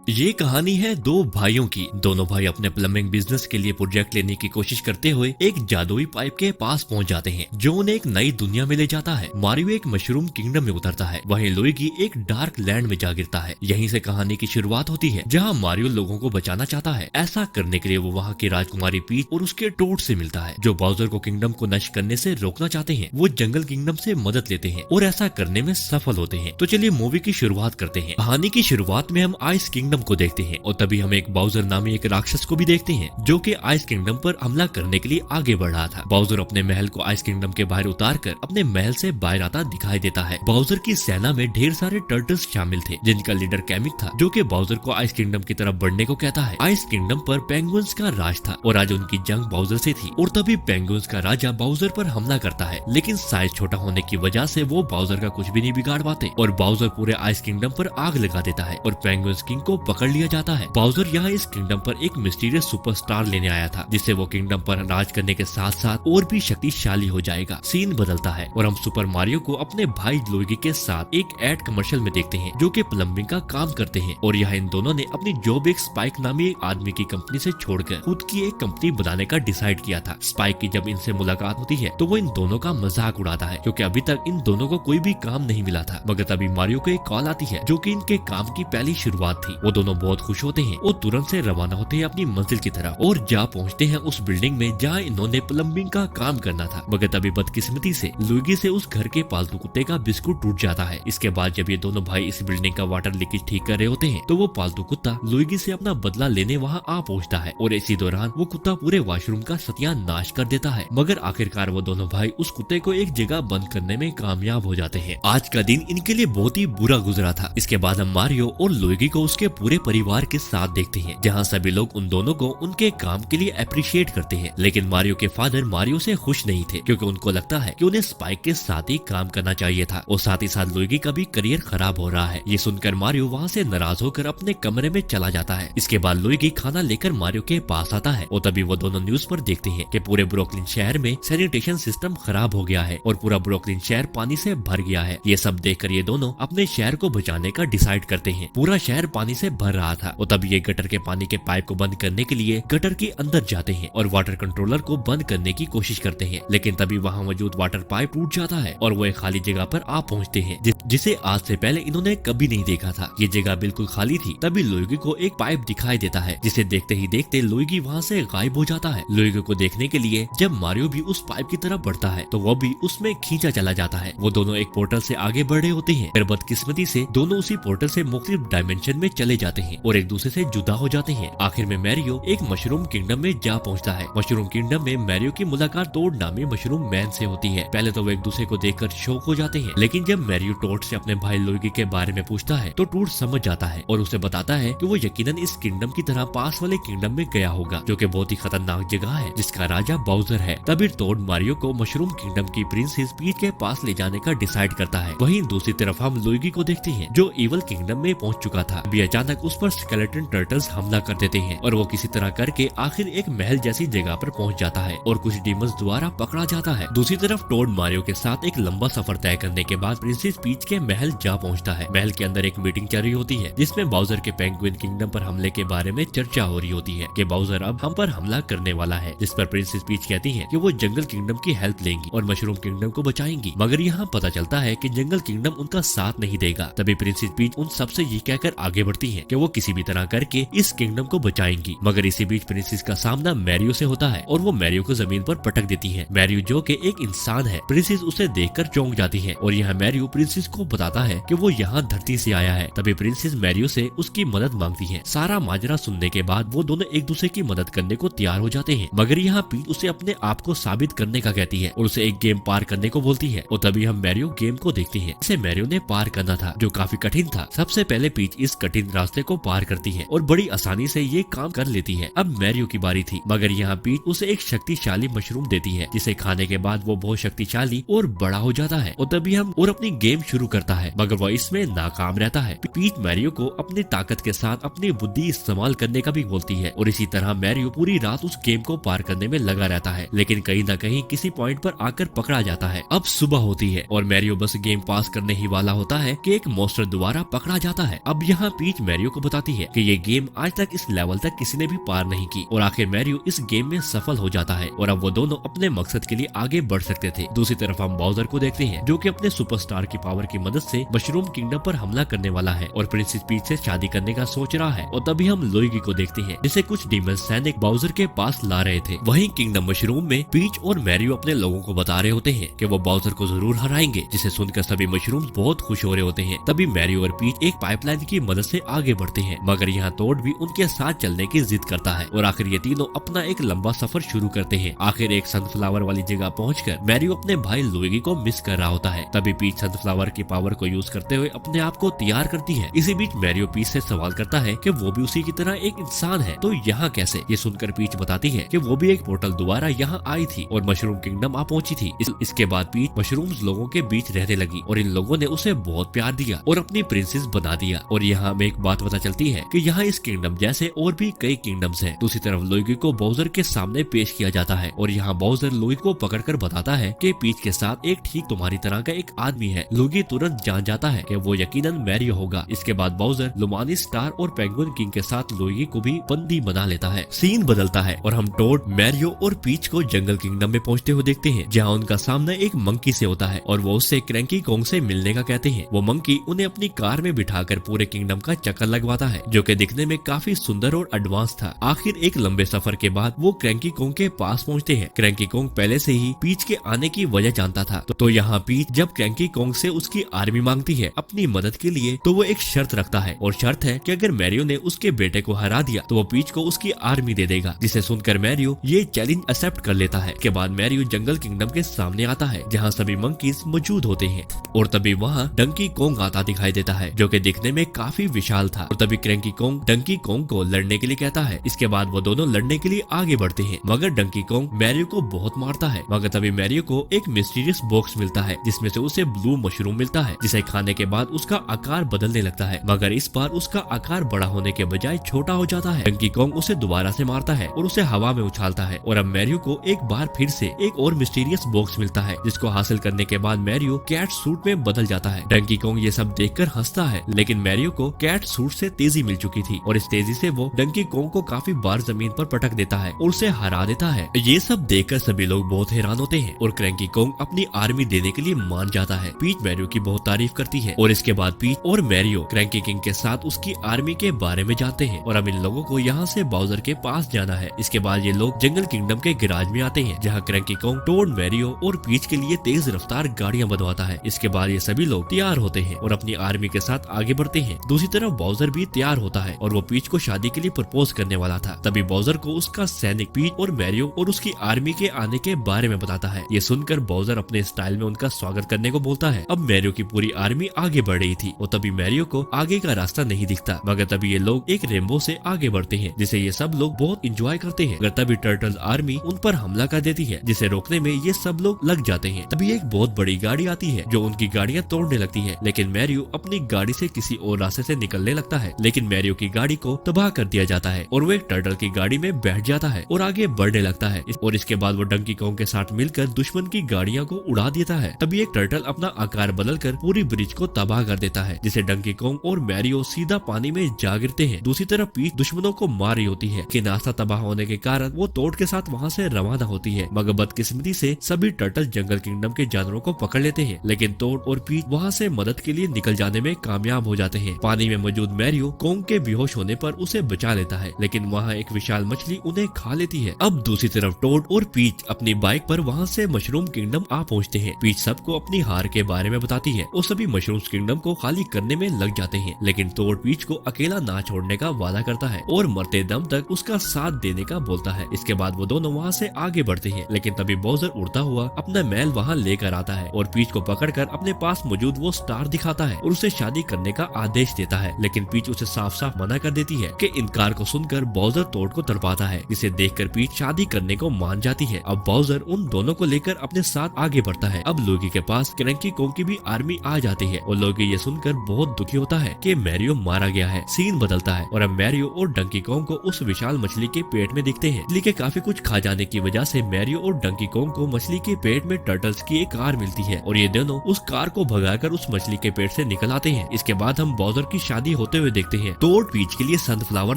ये कहानी है दो भाइयों की। दोनों भाई अपने प्लम्बिंग बिजनेस के लिए प्रोजेक्ट लेने की कोशिश करते हुए एक जादुई पाइप के पास पहुंच जाते हैं जो उन्हें एक नई दुनिया में ले जाता है। मारियो एक मशरूम किंगडम में उतरता है, वहीं लुइगी एक डार्क लैंड में जा गिरता है। यहीं से कहानी की शुरुआत होती है, जहां मारियो लोगों को बचाना चाहता है। ऐसा करने के लिए वो वहां की राजकुमारी पीच और उसके टोड से मिलता है, जो बाउजर को किंगडम को नष्ट करने से रोकना चाहते हैं। वो जंगल किंगडम से मदद लेते हैं और ऐसा करने में सफल होते हैं। तो चलिए मूवी की शुरुआत करते हैं। कहानी की शुरुआत में हम आइस किंगडम को देखते हैं और तभी हम एक बाउजर नामी एक राक्षस को भी देखते हैं, जो कि आइस किंगडम पर हमला करने के लिए आगे बढ़ रहा था। बाउजर अपने महल को आइस किंगडम के बाहर उतारकर अपने महल से बाहर आता दिखाई देता है। बाउजर की सेना में ढेर सारे टर्टल्स शामिल थे, जिनका लीडर कैमिक था, जो कि बाउजर को आइस किंगडम की तरफ बढ़ने को कहता है। आइस किंगडम पर पेंगुइन्स का राज था और आज उनकी जंग बाउजर से थी। और तभी पेंगुइन्स का राजा बाउजर पर हमला करता है, लेकिन साइज छोटा होने की वजह से वो बाउजर का कुछ भी नहीं बिगाड़ पाते और बाउजर पूरे आइस किंगडम पर आग लगा देता है और पेंगुइन्स किंग को पकड़ लिया जाता है। बाउजर यहाँ इस किंगडम पर एक मिस्टीरियस सुपरस्टार लेने आया था, जिससे वो किंगडम पर राज करने के साथ साथ और भी शक्तिशाली हो जाएगा। सीन बदलता है और हम सुपर मारियो को अपने भाई लुइगी के साथ एक एड कमर्शियल में देखते हैं, जो कि प्लम्बिंग का काम करते हैं। और यहाँ इन दोनों ने अपनी जॉब एक स्पाइक नामी एक आदमी की कंपनी से छोड़कर खुद की एक कंपनी बनाने का डिसाइड किया था। स्पाइक की जब इनसे मुलाकात होती है तो वो इन दोनों का मजाक उड़ाता है, क्योंकि अभी तक इन दोनों को कोई भी काम नहीं मिला था। मगर तभी मारियो को एक कॉल आती है, जो कि इनके काम की पहली शुरुआत थी। वो दोनों बहुत खुश होते हैं और तुरंत से रवाना होते हैं अपनी मंजिल की तरफ और जा पहुंचते हैं उस बिल्डिंग में जहां इन्होंने प्लम्बिंग का काम करना था। मगर तभी बदकिस्मती से लुइगी से उस घर के पालतू कुत्ते का बिस्कुट टूट जाता है। इसके बाद जब ये दोनों भाई इस बिल्डिंग का वाटर लीकेज ठीक कर रहे होते हैं, तो वो पालतू कुत्ता लुइगी से अपना बदला लेने वहाँ आ पहुँचता है और इसी दौरान वो कुत्ता पूरे वॉशरूम का सत्यानाश कर देता है। मगर आखिरकार वो दोनों भाई उस कुत्ते को एक जगह बंद करने में कामयाब हो जाते हैं। आज का दिन इनके लिए बहुत ही बुरा गुजरा था। इसके बाद हम मारियो और लुइगी को उसके पूरे परिवार के साथ देखते हैं, जहाँ सभी लोग उन दोनों को उनके काम के लिए अप्रिशिएट करते हैं। लेकिन मारियो के फादर मारियो से खुश नहीं थे, क्योंकि उनको लगता है कि उन्हें स्पाइक के साथ ही काम करना चाहिए था और साथ ही साथ लुइगी का भी करियर खराब हो रहा है। ये सुनकर मारियो वहाँ से नाराज होकर अपने कमरे में चला जाता है। इसके बाद लुइगी खाना लेकर मारियो के पास आता है और तभी वो दोनों न्यूज पर देखते हैं कि पूरे ब्रुकलिन शहर में सैनिटेशन सिस्टम खराब हो गया है और पूरा ब्रुकलिन शहर पानी से भर गया है। ये सब देखकर ये दोनों अपने शहर को बचाने का डिसाइड करते हैं। पूरा शहर पानी से भर रहा था और तभी ये गटर के पानी के पाइप को बंद करने के लिए गटर के अंदर जाते हैं और वाटर कंट्रोलर को बंद करने की कोशिश करते हैं। लेकिन तभी वहाँ मौजूद वाटर पाइप टूट जाता है और वो एक खाली जगह पर आ पहुँचते हैं, जिसे आज से पहले इन्होंने कभी नहीं देखा था। ये जगह बिल्कुल खाली थी। तभी लुइगी को एक पाइप दिखाई देता है, जिसे देखते ही देखते लुइगी वहाँ से गायब हो जाता है। लुइगी को देखने के लिए जब मारियो भी उस पाइप की तरफ बढ़ता है, तो वो भी उसमें खींचा चला जाता है। वो दोनों एक पोर्टल से आगे बढ़ रहे होते हैं, फिर बदकिस्मती से दोनों उसी पोर्टल से मुख्तलिफ डायमेंशन में चले जाते हैं और एक दूसरे से जुदा हो जाते हैं। आखिर में मैरियो एक मशरूम किंगडम में जा पहुंचता है। मशरूम किंगडम में मैरियो की मुलाकात टोड नामी मशरूम मैन से होती है। पहले तो वो एक दूसरे को देखकर शॉक हो जाते हैं, लेकिन जब मैरियो टोड से अपने भाई लुइगी के बारे में पूछता है, तो टोड समझ जाता है और उसे बताता है कि वो यकीनन इस किंगडम की तरह पास वाले किंगडम में गया होगा, जो कि बहुत ही खतरनाक जगह है, जिसका राजा बाउजर है। तभी टोड मारियो को मशरूम किंगडम की प्रिंसेस पीच के पास ले जाने का डिसाइड करता है। वहीं दूसरी तरफ हम लुइगी को देखते हैं, जो इवल किंगडम में पहुंच चुका था। अभी अचानक उस पर स्केलेटन टर्टल्स हमला कर देते हैं और वो किसी तरह करके आखिर एक महल जैसी जगह पर पहुंच जाता है और कुछ डीमंस द्वारा पकड़ा जाता है। दूसरी तरफ टोड मारियो के साथ एक लंबा सफर तय करने के बाद प्रिंसेस पीच के महल जा पहुंचता है। महल के अंदर एक मीटिंग चल रही होती है, जिसमें बाउजर के पेंगुइन किंगडम पर हमले के बारे में चर्चा हो रही होती है कि बाउजर अब हम पर हमला करने वाला है। जिस पर प्रिंसेस पीच कहती है कि वो जंगल किंगडम की हेल्प लेंगी और मशरूम किंगडम को बचाएंगी। मगर यहाँ पता चलता है कि जंगल किंगडम उनका साथ नहीं देगा। तभी प्रिंसेस पीच उन सबसे ये कहकर आगे बढ़ती है कि वो किसी भी तरह करके इस किंगडम को बचाएंगी। मगर इसी बीच प्रिंसेस का सामना मैरियो से होता है और वो मैरियो को जमीन पर पटक देती है। मैरियो जो कि एक इंसान है, प्रिंसेस उसे देखकर चौंक जाती है और यहाँ मैरियो प्रिंसेस को बताता है कि वो यहाँ धरती से आया है। तभी प्रिंसेस मैरियो से उसकी मदद मांगती है। सारा माजरा सुनने के बाद वो दोनों एक दूसरे की मदद करने को तैयार हो जाते हैं। मगर यहाँ पीच उसे अपने आप को साबित करने का कहती है और उसे एक गेम पार करने को बोलती है और तभी हम मैरियो गेम को देखते हैं, जिसे मैरियो ने पार करना था, जो काफी कठिन था। सबसे पहले पीच इस कठिन रास्ते को पार करती है और बड़ी आसानी से ये काम कर लेती है। अब मैरियो की बारी थी, मगर यहाँ पीच उसे एक शक्तिशाली मशरूम देती है, जिसे खाने के बाद वो बहुत शक्तिशाली और बड़ा हो जाता है और तभी हम और अपनी गेम शुरू करता है, मगर वो इसमें नाकाम रहता है। पीच मैरियो को अपनी ताकत के साथ अपनी बुद्धि इस्तेमाल करने का भी बोलती है और इसी तरह मैरियो पूरी रात उस गेम को पार करने में लगा रहता है, लेकिन कहीं न कहीं किसी पॉइंट पर आकर पकड़ा जाता है। अब सुबह होती है और मैरियो बस गेम पास करने ही वाला होता है कि एक मॉन्स्टर द्वारा पकड़ा जाता है। अब यहाँ पीच मैरियो को बताती है कि ये गेम आज तक इस लेवल तक किसी ने भी पार नहीं की और आखिर मैरियो इस गेम में सफल हो जाता है और अब वो दोनों अपने मकसद के लिए आगे बढ़ सकते थे। दूसरी तरफ हम बाउजर को देखते हैं जो कि अपने सुपरस्टार की पावर की मदद से मशरूम किंगडम पर हमला करने वाला है और प्रिंसेस पीच से शादी करने का सोच रहा है। और तभी हम लुइगी को देखते हैं जिसे कुछ डीमन सैनिक बाउजर के पास ला रहे थे। वहीं किंगडम मशरूम में पीच और मैरियो अपने लोगों को बता रहे होते हैं कि वो बाउजर को जरूर हराएंगे, जिसे सुनकर सभी मशरूम बहुत खुश हो रहे होते हैं। तभी मैरियो और पीच एक पाइपलाइन की मदद से आगे बढ़ते हैं, मगर यहाँ टोड भी उनके साथ चलने की जिद करता है और आखिर ये तीनों अपना एक लंबा सफर शुरू करते हैं। आखिर एक सनफ्लावर वाली जगह पहुंचकर मैरियो अपने भाई लुइगी को मिस कर रहा होता है। तभी पीच सनफ्लावर की पावर को यूज करते हुए अपने आप को तैयार करती है। इसी बीच मैरियो पीच से सवाल करता है कि वो भी उसी की तरह एक इंसान है तो यहाँ कैसे। ये सुनकर पीच बताती है कि वो भी एक पोर्टल द्वारा यहाँ आई थी और मशरूम किंगडम आ पहुंची थी। इसके बाद पीच मशरूम्स लोगों के बीच रहने लगी और इन लोगों ने उसे बहुत प्यार दिया और अपनी प्रिंसेस बना दिया। और यहाँ हमें एक बात पता चलती है कि यहाँ इस किंगडम जैसे और भी कई किंगडम्स हैं। दूसरी तरफ लुइगी को बाउजर के सामने पेश किया जाता है और यहाँ बाउजर लुइगी को पकड़कर बताता है कि पीच के साथ एक ठीक तुम्हारी तरह का एक आदमी है। लुइगी तुरंत जान जाता है कि वो यकीनन मैरियो होगा। इसके बाद बाउजर लुमानी स्टार और पेंगुइन किंग के साथ लुइगी को भी बंदी बना लेता है। सीन बदलता है और हम टोड, मैरियो और पीच को जंगल किंगडम में पहुंचते हुए देखते हैं, जहाँ उनका सामना एक मंकी से होता है और वो उससे क्रैंकी कॉन्ग से मिलने का कहते हैं। वो मंकी उन्हें अपनी कार में बिठाकर पूरे किंगडम का चक्कर लगवाता है, जो कि दिखने में काफी सुंदर और एडवांस था। आखिर एक लंबे सफर के बाद वो क्रैंकी कॉन्ग के पास पहुंचते हैं। क्रैंकी कॉन्ग पहले से ही पीच के आने की वजह जानता था, तो यहाँ पीच जब क्रैंकी कॉन्ग से उसकी आर्मी मांगती है अपनी मदद के लिए, तो वो एक शर्त रखता है और शर्त है कि अगर मैरियो ने उसके बेटे को हरा दिया तो वो पीच को उसकी आर्मी दे देगा। जिसे सुनकर मैरियो ये चैलेंज एक्सेप्ट कर लेता है। के बाद मैरियो जंगल किंगडम के सामने आता है जहाँ सभी मंकीज मौजूद होते हैं और तभी वहाँ डंकी कॉन्ग आता दिखाई देता है, जो कि दिखने में काफी विशाल था। और तभी क्रैंकी कॉन्ग डंकी कॉन्ग को लड़ने के लिए कहता है। इसके बाद वो दोनों लड़ने के लिए आगे बढ़ते हैं, मगर डंकी कॉन्ग मैरियो को बहुत मारता है। मगर तभी मैरियो को एक मिस्टीरियस बॉक्स मिलता है जिसमें से उसे ब्लू मशरूम मिलता है, जिसे खाने के बाद उसका आकार बदलने लगता है, मगर इस बार उसका आकार बड़ा होने के बजाय छोटा हो जाता है। डंकी कॉन्ग उसे दोबारा से मारता है और उसे हवा में उछालता है और अब मैरियो को एक बार फिर से एक और मिस्टीरियस बॉक्स मिलता है, जिसको हासिल करने के बाद मैरियो कैट सूट में बदल जाता है। डंकी कॉन्ग ये सब देखकर हंसता है, लेकिन मैरियो को कैट सूट से तेजी मिल चुकी थी और इस तेजी से वो डंकी कॉन्ग को काफी बार जमीन पर पटक देता है और उसे हरा देता है। ये सब देखकर सभी लोग बहुत हैरान होते हैं और क्रैंकी कॉन्ग अपनी आर्मी देने के लिए मान जाता है। पीच मैरियो की बहुत तारीफ करती है और इसके बाद पीच और मैरियो क्रैंकी किंग के साथ उसकी आर्मी के बारे में जानते हैं और अब इन लोगों को यहाँ से बाउजर के पास जाना है। इसके बाद ये लोग जंगल किंगडम के गैराज में आते हैं, जहाँ क्रैंकी कॉन्ग टोड, मैरियो और पीच के लिए तेज रफ्तार गाड़ियां बनवाता है। इसके बाद ये सभी लोग तैयार होते हैं और अपनी आर्मी के साथ आगे बढ़ते हैं। दूसरी तरफ बाउजर भी तैयार होता है और वो पीच को शादी के लिए प्रपोज करने वाला था। तभी बाउजर को उसका सैनिक पीच और मैरियो और उसकी आर्मी के आने के बारे में बताता है। ये सुनकर बाउजर अपने स्टाइल में उनका स्वागत करने को बोलता है। अब मैरियो की पूरी आर्मी आगे बढ़ रही थी और तभी मैरियो को आगे का रास्ता नहीं दिखता, मगर तभी ये लोग एक रेनबो से आगे बढ़ते हैं, जिसे ये सब लोग बहुत इंजॉय करते हैं। मगर तभी टर्टल आर्मी उन पर हमला कर देती है, जिसे रोकने में ये सब लोग लग जाते हैं। तभी एक बहुत बड़ी गाड़ी आती है जो उनकी गाड़ियां तोड़ने लगती है, लेकिन मैरियो अपनी गाड़ी से किसी और रास्ते से निकलने लगता है, लेकिन मैरियो की गाड़ी को तबाह कर दिया जाता है और वो एक टर्टल की गाड़ी में बैठ जाता है और आगे बढ़ने लगता है। और इसके बाद वो डंकी कॉन्ग के साथ मिलकर दुश्मन की गाड़ियां को उड़ा देता है। तभी एक टर्टल अपना आकार बदलकर पूरी ब्रिज को तबाह कर देता है, जिसे डंकी कॉन्ग और मैरियो सीधा पानी में जा गिरते हैं। दूसरी तरफ पीच दुश्मनों को मार रही होती है कि नाश्ता तबाह होने के कारण वो टोड के साथ वहाँ से रवाना होती है, मगर बदकिस्मती से सभी टर्टल जंगल किंगडम के जानवरों को पकड़ लेते हैं, लेकिन टोड और पीच वहाँ से मदद के लिए निकल जाने में कामयाब हो जाते हैं। पानी में मौजूद मैरियो कॉन्ग के बेहोश होने पर उसे बचा लेता है, लेकिन वहाँ एक विशाल मछली उन्हें खा लेती है। अब दूसरी तरफ टोड और पीच अपनी बाइक पर वहाँ से मशरूम किंगडम आ पहुँचते हैं। पीच सबको अपनी हार के बारे में बताती है और सभी मशरूम किंगडम को खाली करने में लग जाते हैं, लेकिन टोड पीच को अकेला ना छोड़ने का वादा करता है और मरते दम तक उसका साथ देने का बोलता है। इसके बाद वो दोनों वहाँ से आगे बढ़ते हैं, लेकिन तभी बाउजर उड़ता हुआ अपना महल वहाँ लेकर आता है और पीच को पकड़कर अपने पास मौजूद वो स्टार दिखाता है और उसे शादी करने का आदेश देता है, लेकिन पीच उसे साफ साफ मना कर देती है कि इनकार को सुनकर बाउजर टोड को तड़पाता है, जिसे देखकर पीच शादी करने को मान जाती है। अब बाउजर उन दोनों को लेकर अपने साथ आगे बढ़ता है। अब लुइगी के पास क्रैंकी कॉन्ग की भी आर्मी आ जाती है और लुइगी ये सुनकर बहुत दुखी होता है कि मैरियो मारा गया है। सीन बदलता है और अब मैरियो और डंकी कॉन्ग को उस विशाल मछली के पेट में दिखते हैं। मछली के काफी कुछ खा जाने की वजह से मैरियो और डंकी कॉन्ग को मछली के पेट में टर्टल्स की एक कार मिलती है और ये दोनों उस कार को भगाकर उस मछली के पेट से निकल आते हैं। इसके बाद हम बाउजर की शादी होते हुए देखते हैं। टोड पीच के लिए सनफ्लावर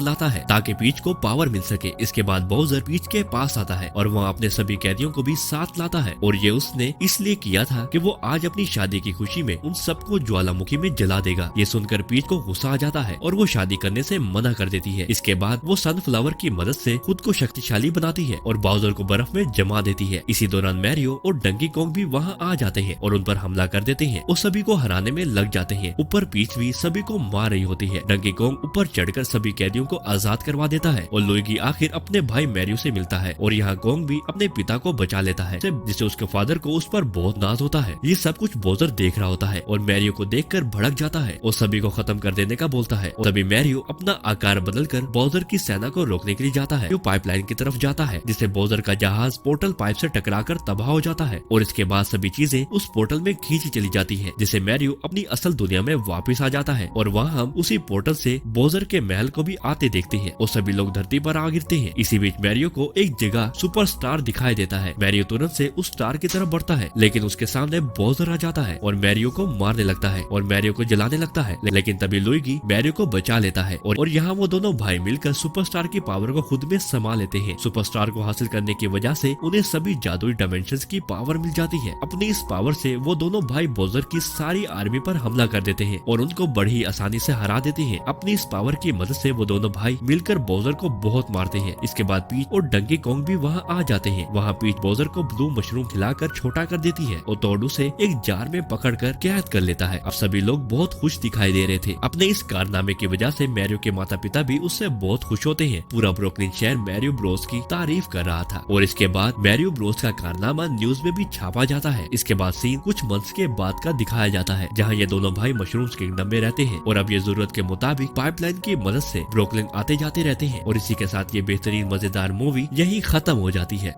लाता है ताकि पीच को पावर मिल सके। इसके बाद बाउजर पीच के पास आता है और वहाँ अपने सभी कैदियों को भी साथ लाता है और ये उसने इसलिए किया था कि वो आज अपनी शादी की खुशी में उन सबको ज्वालामुखी में जला देगा। ये सुनकर पीच को गुस्सा आ जाता है और वो शादी करने से मना कर देती है। इसके बाद वो सनफ्लावर की मदद से खुद को शक्तिशाली बनाती है और बाउजर को बर्फ में जमा देती है। इसी दौरान मैरियो और डंकी कॉन्ग भी वहाँ आ जाते हैं और उन पर हमला कर देते हैं और सभी को हराने में लग जाते हैं। ऊपर पीच भी सभी को मार रही होती है। डंकी कॉन्ग ऊपर चढ़कर सभी कैदियों को आजाद करवा देता है और लुइगी आखिर अपने भाई मैरियो से मिलता है और यहाँ कॉन्ग भी अपने पिता को बचा लेता है, जिससे उसके फादर को उस पर बहुत नाज होता है। ये सब कुछ बाउजर देख रहा होता है और मैरियो को देखकर भड़क जाता है और सभी को खत्म कर देने का बोलता है। और तभी मैरियो अपना आकार बदलकर बाउजर की सेना को रोकने के लिए जाता है, जो पाइपलाइन की तरफ जाता है, जिससे बाउजर का जहाज पोर्टल पाइप से टकराकर तबाह हो जाता है और इसके बाद सभी चीजें उस पोर्टल में खींची चली जाती है, जिससे मैरियो अपनी असल दुनिया में वापस आ जाता है। और वहाँ हम उसी पोर्टल से बाउजर के महल को भी आते देखते हैं और सभी लोग धरती पर आ गिरते हैं। इसी बीच मैरियो को एक जगह सुपरस्टार दिखाई देता है। मैरियो तुरंत से उस स्टार की तरफ बढ़ता है, लेकिन उसके सामने बाउजर आ जाता है और मैरियो को मारने लगता है और मैरियो को जलाने लगता है। लेकिन तभी लुइगी मैरियो को बचा लेता है और यहाँ वो दोनों भाई मिलकर सुपरस्टार की पावर को खुद में समा लेते हैं। सुपरस्टार को हासिल करने की वजह से उन्हें सभी जादुई डायमेंशंस की पावर मिल जाती है। अपनी इस पावर से वो दोनों भाई बाउजर की सारी आर्मी पर हमला कर देते हैं और उनको बड़ी आसानी से हरा देते हैं। अपनी इस पावर की मदद से वो दोनों भाई मिलकर बाउजर को बहुत मारते हैं। इसके बाद पीच और डंकी कॉन्ग भी वहाँ आ जाते हैं। वहाँ पीच बाउजर को ब्लू मशरूम खिलाकर छोटा कर देती है और टोड उसे एक जार में पकड़कर कैद कर लेता है। अब सभी लोग बहुत खुश दिखाई दे रहे थे। अपने इस कारनामे की वजह से मैरियो के माता पिता भी उससे बहुत खुश होते हैं। पूरा ब्रुकलिन शहर मैरियो ब्रोस की तारीफ कर रहा था और इसके बाद मैरियो ब्रोस का कारनामा न्यूज में भी छापा जाता है। इसके बाद सीन कुछ मंथ्स के बाद का दिखाया जाता है, जहाँ ये दोनों भाई मशरूम्स किंगडम में रहते हैं और अब ये जरूरत के मुताबिक पाइपलाइन की मदद से ब्रुकलिन आते जाते रहते हैं। और इसी के साथ ये बेहतरीन मजेदार मूवी यही खत्म हो जाती है।